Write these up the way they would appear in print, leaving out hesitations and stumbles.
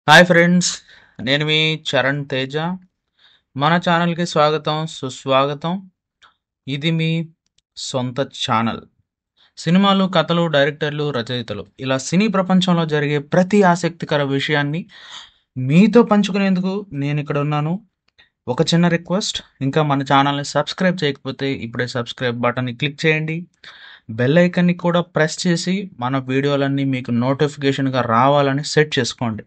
Hi friends, నేను మీ చరణ్ తేజ. మన ఛానల్కి స్వాగతం, సుస్వాగతం. ఇది మీ సొంత ఛానల్. సినిమాలు, కథలు, డైరెక్టర్లు, రచయితలు ఇలా సినీ ప్రపంచంలో జరిగే ప్రతి ఆసక్తికర విషయాన్ని మీతో పంచుకునేందుకు నేను ఇక్కడ ఉన్నాను. ఒక చిన్న రిక్వెస్ట్, ఇంకా మన ఛానల్ని సబ్స్క్రైబ్ చేయకపోతే ఇప్పుడే సబ్స్క్రైబ్ బటన్ని క్లిక్ చేయండి. బెల్ ఐకన్ని కూడా ప్రెస్ చేసి మన వీడియోలన్నీ మీకు నోటిఫికేషన్గా రావాలని సెట్ చేసుకోండి.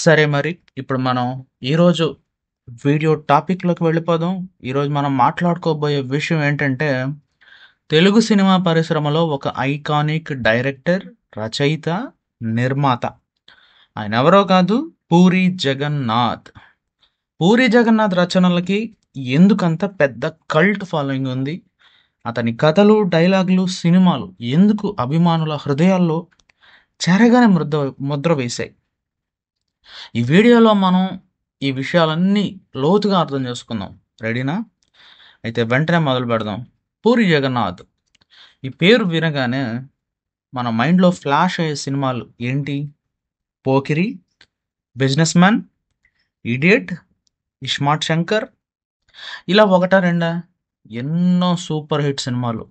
సరే, మరి ఇప్పుడు మనం ఈరోజు వీడియో టాపిక్లోకి వెళ్ళిపోదాం. ఈరోజు మనం మాట్లాడుకోబోయే విషయం ఏంటంటే, తెలుగు సినిమా పరిశ్రమలో ఒక ఐకానిక్ డైరెక్టర్, రచయిత, నిర్మాత. ఆయన ఎవరో కాదు, పూరి జగన్నాథ్. పూరి జగన్నాథ్ రచనలకి ఎందుకంత పెద్ద కల్ట్ ఫాలోయింగ్ ఉంది? అతని కథలు, డైలాగులు, సినిమాలు ఎందుకు అభిమానుల హృదయాల్లో చెరగని ముద్ర వేశాయి? ఈ వీడియోలో మనం ఈ విషయాలన్నీ లోతుగా అర్థం చేసుకుందాం. రెడీనా? అయితే వెంటనే మొదలు పెడదాం. పూరి జగన్నాథ్ ఈ పేరు వినగానే మన మైండ్లో ఫ్లాష్ అయ్యే సినిమాలు ఏంటి? Pokiri, business man, idiot, iSmart Shankar, ఇలా ఒకటా రెండా? ఎన్నో సూపర్ హిట్ సినిమాలు.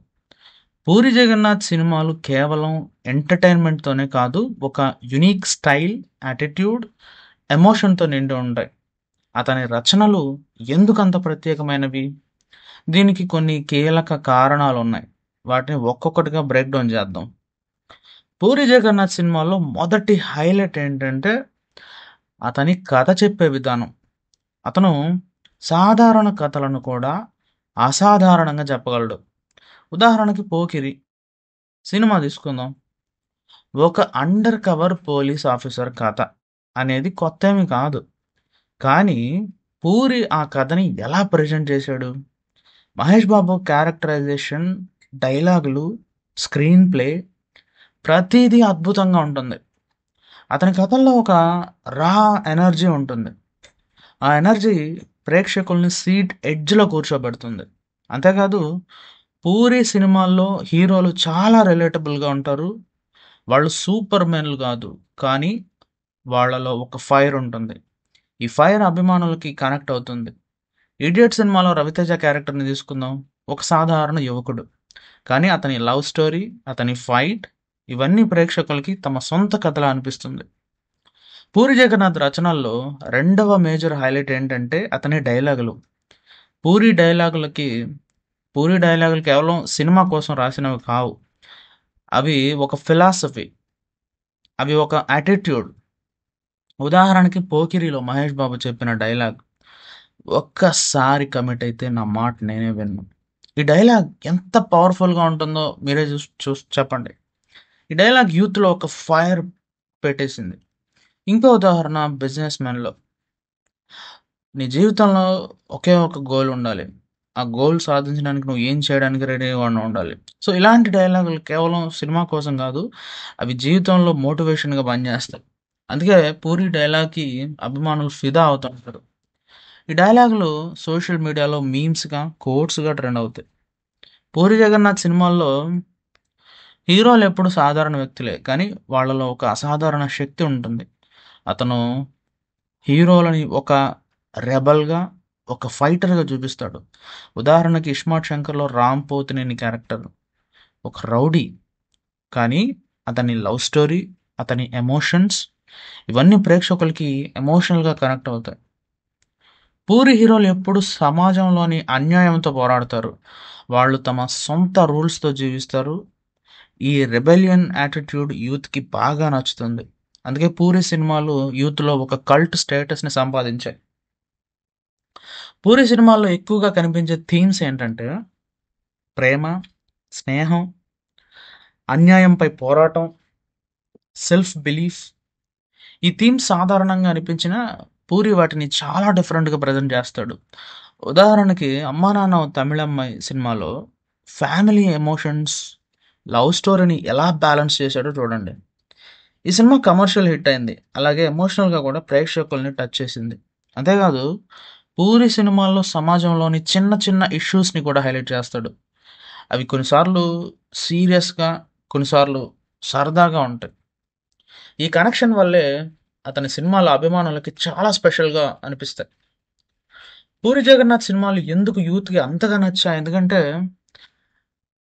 పూరి జగన్నాథ్ సినిమాలు కేవలం ఎంటర్టైన్మెంట్తోనే కాదు, ఒక యునిక్ స్టైల్, యాటిట్యూడ్, ఎమోషన్తో నిండి ఉంటాయి. అతని రచనలు ఎందుకంత ప్రత్యేకమైనవి? దీనికి కొన్ని కీలక కారణాలు ఉన్నాయి. వాటిని ఒక్కొక్కటిగా బ్రేక్ డౌన్ చేద్దాం. పూరి జగన్నాథ్ సినిమాలో మొదటి హైలైట్ ఏంటంటే అతని కథ చెప్పే విధానం. అతను సాధారణ కథలను కూడా అసాధారణంగా చెప్పగలడు. ఉదాహరణకి పోకిరి సినిమా తీసుకుందాం. ఒక అండర్ కవర్ పోలీస్ ఆఫీసర్ కథ అనేది కొత్త ఏమి కాదు. కానీ పూరి ఆ కథని ఎలా ప్రజెంట్ చేశాడు? మహేష్ బాబు క్యారెక్టరైజేషన్, డైలాగులు, స్క్రీన్ ప్లే ప్రతిదీ అద్భుతంగా ఉంటుంది. అతని కథల్లో ఒక రా ఎనర్జీ ఉంటుంది. ఆ ఎనర్జీ ప్రేక్షకుల్ని సీట్ ఎడ్జ్లో కూర్చోబెడుతుంది. అంతేకాదు, పూరి సినిమాల్లో హీరోలు చాలా రిలేటబుల్గా ఉంటారు. వాళ్ళు సూపర్ మెన్లు కాదు, కానీ వాళ్ళలో ఒక ఫైర్ ఉంటుంది. ఈ ఫైర్ అభిమానులకి కనెక్ట్ అవుతుంది. ఇడియట్ సినిమాలో రవితేజ క్యారెక్టర్ని తీసుకుందాం. ఒక సాధారణ యువకుడు, కానీ అతని లవ్ స్టోరీ, అతని ఫైట్ ఇవన్నీ ప్రేక్షకులకి తమ సొంత కథలా అనిపిస్తుంది. పూరి జగన్నాథ్ రచనల్లో రెండవ మేజర్ హైలైట్ ఏంటంటే అతని డైలాగులు. పూరి డైలాగులకి పూరి డైలాగులు కేవలం సినిమా కోసం రాసినవి కావు. అవి ఒక ఫిలాసఫీ, అవి ఒక యాటిట్యూడ్. ఉదాహరణకి పోకిరిలో మహేష్ బాబు చెప్పిన డైలాగ్, ఒక్కసారి కమిట్ అయితే నా మాట నేనే విన్ను. ఈ డైలాగ్ ఎంత పవర్ఫుల్గా ఉంటుందో మీరే చూసి చెప్పండి. ఈ డైలాగ్ యూత్లో ఒక ఫైర్ పెట్టేసింది. ఇంకో ఉదాహరణ బిజినెస్ మ్యాన్లో, నీ జీవితంలో ఒకే ఒక గోల్ ఉండాలి. ఆ గోల్ సాధించడానికి నువ్వు ఏం చేయడానికి రెడీగా ఉండాలి. సో ఇలాంటి డైలాగులు కేవలం సినిమా కోసం కాదు, అవి జీవితంలో మోటివేషన్గా పనిచేస్తాయి. అందుకే పూరి డైలాగ్కి అభిమానులు ఫిదా అవుతుంటారు. ఈ డైలాగులు సోషల్ మీడియాలో మీమ్స్గా, కోట్స్గా ట్రెండ్ అవుతాయి. పూరి జగన్నాథ్ సినిమాల్లో హీరోలు ఎప్పుడు సాధారణ వ్యక్తులే, కానీ వాళ్ళలో ఒక అసాధారణ శక్తి ఉంటుంది. అతను హీరోలని ఒక రెబల్గా, ఒక ఫైటర్గా చూపిస్తాడు. ఉదాహరణకి ఇస్మార్ట్ శంకర్లో రామ్ పోతినేని క్యారెక్టర్ ఒక రౌడీ, కానీ అతని లవ్ స్టోరీ, అతని ఎమోషన్స్ ఇవన్నీ ప్రేక్షకులకి ఎమోషనల్గా కనెక్ట్ అవుతాయి. పూరి హీరోలు ఎప్పుడు సమాజంలోని అన్యాయంతో పోరాడతారు. వాళ్ళు తమ సొంత రూల్స్తో జీవిస్తారు. ఈ రెబెలియన్ యాటిట్యూడ్ యూత్కి బాగా నచ్చుతుంది. అందుకే పూరి సినిమాలు యూత్లో ఒక కల్ట్ స్టేటస్ని సంపాదించాయి. పూరి సినిమాల్లో ఎక్కువగా కనిపించే థీమ్స్ ఏంటంటే ప్రేమ, స్నేహం, అన్యాయంపై పోరాటం, సెల్ఫ్ బిలీఫ్. ఈ థీమ్స్ సాధారణంగా అనిపించిన పూరి వాటిని చాలా డిఫరెంట్గా ప్రజెంట్ చేస్తాడు. ఉదాహరణకి అమ్మా నాన్న తమిళమ్మాయి సినిమాలో ఫ్యామిలీ ఎమోషన్స్, లవ్ స్టోరీని ఎలా బ్యాలెన్స్ చేశాడో చూడండి. ఈ సినిమా కమర్షియల్ హిట్ అయింది, అలాగే ఎమోషనల్గా కూడా ప్రేక్షకుల్ని టచ్ చేసింది. అంతేకాదు, పూరి సినిమాల్లో సమాజంలోని చిన్న చిన్న ఇష్యూస్ని కూడా హైలైట్ చేస్తాడు. అవి కొన్నిసార్లు సీరియస్గా, కొన్నిసార్లు సరదాగా ఉంటాయి. ఈ కనెక్షన్ వల్లే అతని సినిమాల అభిమానులకి చాలా స్పెషల్‌గా అనిపిస్తాయి. 'పూరి జగన్నాథ్' సినిమాలు ఎందుకు యూత్‌కి అంతగా నచ్చాయి? ఎందుకంటే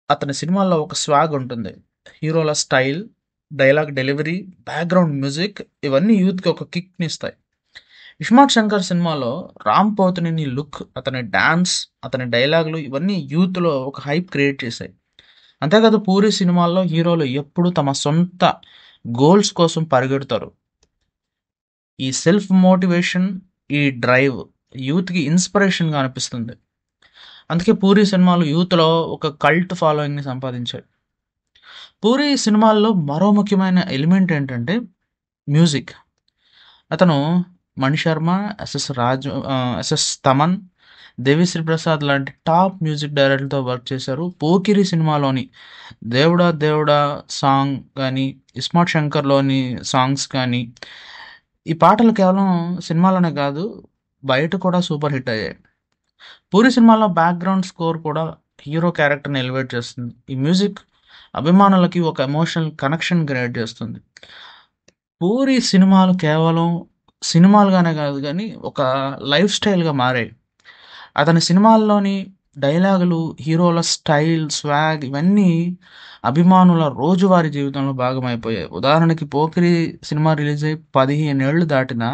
అతని సినిమాల్లో ఒక స్వాగ్ ఉంటుంది. హీరోల style, dialogue delivery, background music ఇవన్నీ యూత్‌కి ఒక కిక్‌నిస్తాయి. 'ఇస్మార్ట్ శంకర్' సినిమాలో రామ్ పోతినేని లుక్, అతని డాన్స్, అతని డైలాగులు ఇవన్నీ యూత్‌లో ఒక హైప్ క్రియేట్ చేశాయి. అంతేకాదు 'పూరి' సినిమాల్లో హీరోలు ఎప్పుడూ తమ సొంత గోల్స్ కోసం పరిగెడతారు. ఈ సెల్ఫ్ మోటివేషన్, ఈ డ్రైవ్ యూత్‌కి ఇన్‌స్పిరేషన్‌గా అనిపిస్తుంది. అందుకే 'పూరి' సినిమాలు యూత్‌లో ఒక కల్ట్ ఫాలోయింగ్‌ని సంపాదించాయి. 'పూరి' సినిమాల్లో మరో ముఖ్యమైన ఎలిమెంట్ ఏంటంటే మ్యూజిక్. అతను మణిశర్మ, ఎస్ఎస్ తమన్, దేవిశ్రీ ప్రసాద్ లాంటి టాప్ మ్యూజిక్ డైరెక్టర్లతో వర్క్ చేశారు. 'పోకిరి' సినిమాలోని 'దేవుడా దేవుడా' సాంగ్ గానీ, 'ఇస్మార్ట్ శంకర్‌లోని సాంగ్స్ కానీ, ఈ పాటలు కేవలం సినిమాలోనే కాదు, బయట కూడా సూపర్ హిట్ అయ్యాయి. 'పూరి' సినిమాలో బ్యాక్‌గ్రౌండ్ స్కోర్ కూడా హీరో క్యారెక్టర్‌ని ఎలివేట్ చేస్తుంది. ఈ మ్యూజిక్ అభిమానులకి ఒక ఎమోషనల్ కనెక్షన్ క్రియేట్ చేస్తుంది. 'పూరి' సినిమాలు కేవలం సినిమాలుగానే కాదు గానీ, ఒక లైఫ్ స్టైల్‌గా మారాయి. అతని సినిమాల్లోని డైలాగులు, హీరోల స్టైల్, స్వాగ్ ఇవన్నీ అభిమానుల రోజువారీ జీవితంలో భాగమైపోయాయి. ఉదాహరణకి 'పోకిరి' సినిమా రిలీజ్ అయ్యి 15 ఏళ్ళు దాటినా,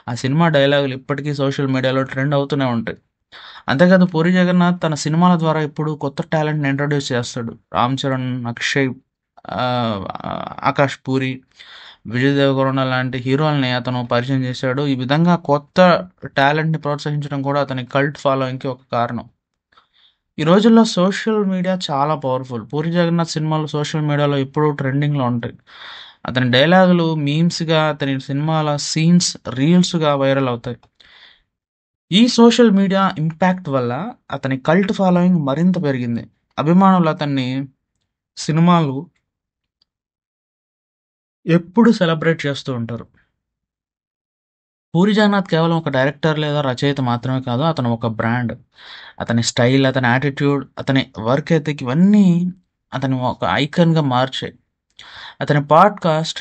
ఆ సినిమా డైలాగులు ఇప్పటికీ సోషల్ మీడియాలో ట్రెండ్ అవుతూనే ఉంటాయి. అంతేకాదు 'పూరి జగన్నాథ్' తన సినిమాల ద్వారా ఎప్పుడూ కొత్త టాలెంట్‌ని ఇంట్రొడ్యూస్ చేస్తాడు. 'రామ్ చరణ్', 'అక్షయ్', ఆహ్, 'ఆకాష్ పూరి', 'విజయ్ దేవరకొండ' లాంటి హీరోలని అతను పరిచయం చేశాడు. ఈ విధంగా కొత్త టాలెంట్‌ని ప్రోత్సహించడం కూడా అతని కల్ట్ ఫాలోయింగ్‌కి ఒక కారణం. ఈ రోజుల్లో సోషల్ మీడియా చాలా పవర్‌ఫుల్. 'పూరి జగన్నాథ్' సినిమాలు సోషల్ మీడియాలో ఎప్పుడూ ట్రెండింగ్‌లో ఉంటాయి. అతని డైలాగులు మీమ్స్‌గా, అతని సినిమాల సీన్స్ రీల్స్‌గా వైరల్ అవుతాయి. ఈ సోషల్ మీడియా ఇంపాక్ట్ వల్ల అతని కల్ట్ ఫాలోయింగ్ మరింత పెరిగింది. అభిమానులు అతన్ని సినిమాలు ఎప్పుడు సెలబ్రేట్ చేస్తూ ఉంటారు. 'పూరి జగన్నాథ్' కేవలం ఒక డైరెక్టర్ లేదా రచయిత మాత్రమే కాదు. అతను ఒక బ్రాండ్. అతని స్టైల్, అతని యాటిట్యూడ్, అతని వర్క్ ఎథిక్ ఇవన్నీ అతన్ని ఒక ఐకాన్‌గా మార్చాయి. అతని పాడ్‌కాస్ట్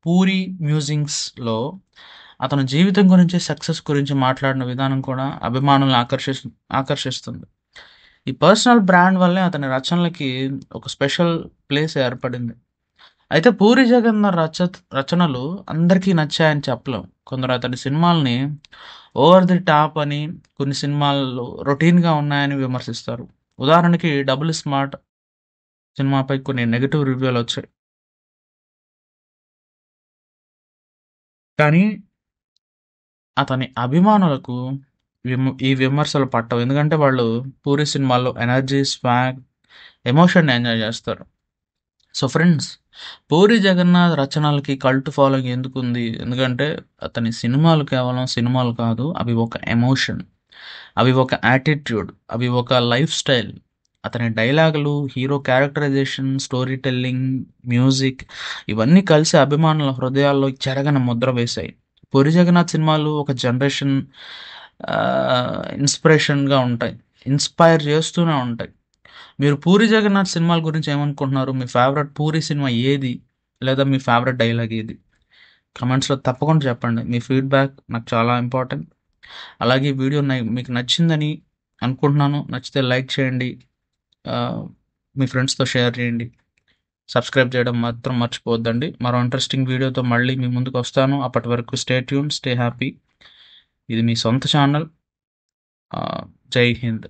'పూరి మ్యూజింగ్స్‌లో' అతని జీవితం గురించి, సక్సెస్ గురించి మాట్లాడిన విధానం కూడా అభిమానులను ఆకర్షిస్తుంది. ఈ పర్సనల్ బ్రాండ్ వల్లే అతని రచనలకి ఒక స్పెషల్ ప్లేస్ ఏర్పడింది. అయితే 'పూరి జగన్నాథ్' రచనలు అందరికీ నచ్చాయని చెప్పలేం. కొందరు అతని సినిమాల్ని ఓవర్ ది టాప్ అని, కొన్ని సినిమాలు రొటీన్‌గా ఉన్నాయని విమర్శిస్తారు. ఉదాహరణకి 'డబుల్ స్మార్ట్' సినిమాపై కొన్ని నెగెటివ్ రివ్యూలొచ్చాయి. కానీ అతని అభిమానులకు ఈ విమర్శలు పట్టవు. ఎందుకంటే వాళ్ళు 'పూరి' సినిమాల్లో ఎనర్జీ, స్వాగ్, ఎమోషన్‌ని ఎంజాయ్ చేస్తారు. సో ఫ్రెండ్స్, 'పూరి జగన్నాథ్' రచనలకి కల్ట్ ఫాలోయింగ్ ఎందుకుంది? ఎందుకంటే అతని సినిమాలు కేవలం సినిమాలు కాదు. అవి ఒక ఎమోషన్. అవి ఒక యాటిట్యూడ్. అవి ఒక లైఫ్ స్టైల్. అతని డైలాగులు, hero characterization, story telling, music ఇవన్నీ కలిసి అభిమానుల హృదయాల్లో చెరగని ముద్ర వేశాయి. 'పూరి జగన్నాథ్' సినిమాలు ఒక జనరేషన్ ఇన్స్పిరేషన్‌గా ఉంటాయి. ఇన్‌స్పైర్ చేస్తూనే ఉంటాయి. మీరు 'పూరి జగన్నాథ్' సినిమాల గురించి ఏమనుకుంటున్నారు? మీ ఫేవరెట్ 'పూరి' సినిమా ఏది? లేదా మీ ఫేవరెట్ డైలాగ్ ఏది? కమెంట్స్‌లో తప్పకుండా చెప్పండి. మీ ఫీడ్‌బ్యాక్ నాకు చాలా ఇంపార్టెంట్. అలాగే ఈ వీడియో మీకు నచ్చిందని అనుకుంటున్నాను. నచ్చితే లైక్ చేయండి. ఆహ్, మీ ఫ్రెండ్స్‌తో షేర్ చేయండి. సబ్స్క్రైబ్ చేయడం మాత్రం మర్చిపోవద్దండి. మరో ఇంట్రెస్టింగ్ వీడియోతో మళ్ళీ మీ ముందుకొస్తాను. అప్పటి వరకు స్టే ట్యూన్డ్, స్టే హ్యాపీ. ఇది మీ సొంత ఛానల్. జై హింద్.